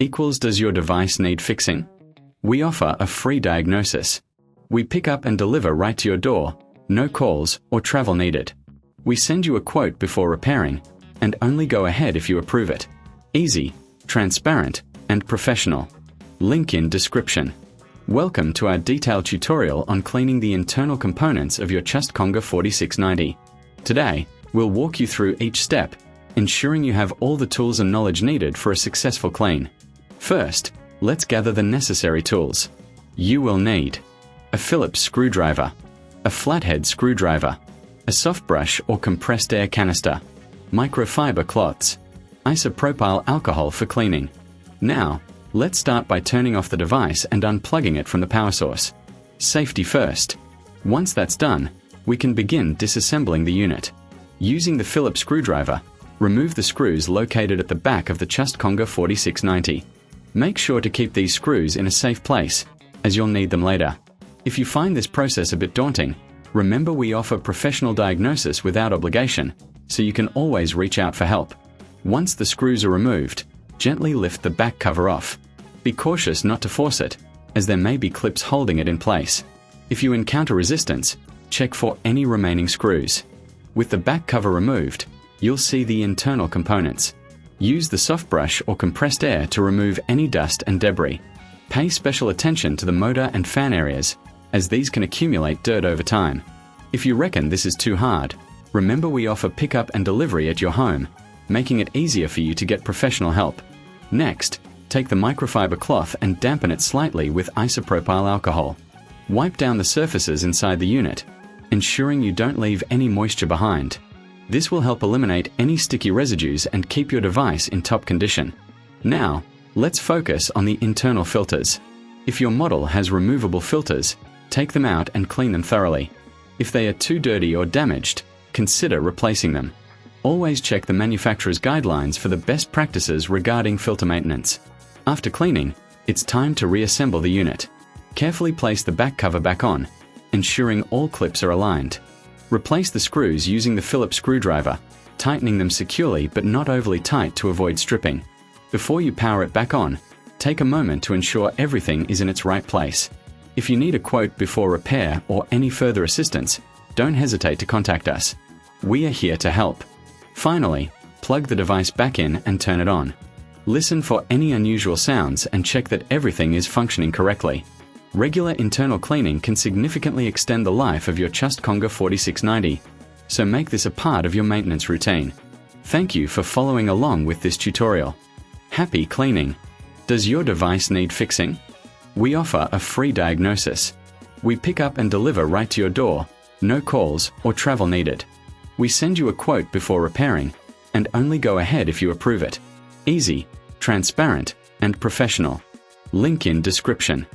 equals does your device need fixing? We offer a free diagnosis. We pick up and deliver right to your door, no calls or travel needed. We send you a quote before repairing, and only go ahead if you approve it. Easy, transparent, and professional. Link in description. Welcome to our detailed tutorial on cleaning the internal components of your Chust-Conga 4690. Today, we'll walk you through each step, ensuring you have all the tools and knowledge needed for a successful clean. First, let's gather the necessary tools. You will need a Phillips screwdriver, a flathead screwdriver, a soft brush or compressed air canister, microfiber cloths, isopropyl alcohol for cleaning. Now, let's start by turning off the device and unplugging it from the power source. Safety first. Once that's done, we can begin disassembling the unit. Using the Phillips screwdriver, remove the screws located at the back of the Chust-Conga 4690. Make sure to keep these screws in a safe place, as you'll need them later. If you find this process a bit daunting, remember we offer professional diagnosis without obligation, so you can always reach out for help. Once the screws are removed, gently lift the back cover off. Be cautious not to force it, as there may be clips holding it in place. If you encounter resistance, check for any remaining screws. With the back cover removed, you'll see the internal components. Use the soft brush or compressed air to remove any dust and debris. Pay special attention to the motor and fan areas, as these can accumulate dirt over time. If you reckon this is too hard, remember we offer pickup and delivery at your home, making it easier for you to get professional help. Next, take the microfiber cloth and dampen it slightly with isopropyl alcohol. Wipe down the surfaces inside the unit, ensuring you don't leave any moisture behind. This will help eliminate any sticky residues and keep your device in top condition. Now, let's focus on the internal filters. If your model has removable filters, take them out and clean them thoroughly. If they are too dirty or damaged, consider replacing them. Always check the manufacturer's guidelines for the best practices regarding filter maintenance. After cleaning, it's time to reassemble the unit. Carefully place the back cover back on, ensuring all clips are aligned. Replace the screws using the Phillips screwdriver, tightening them securely but not overly tight to avoid stripping. Before you power it back on, take a moment to ensure everything is in its right place. If you need a quote before repair or any further assistance, don't hesitate to contact us. We are here to help. Finally, plug the device back in and turn it on. Listen for any unusual sounds and check that everything is functioning correctly. Regular internal cleaning can significantly extend the life of your Chust-Conga 4690, so make this a part of your maintenance routine. Thank you for following along with this tutorial. Happy cleaning! Does your device need fixing? We offer a free diagnosis. We pick up and deliver right to your door, no calls or travel needed. We send you a quote before repairing, and only go ahead if you approve it. Easy, transparent, and professional. Link in description.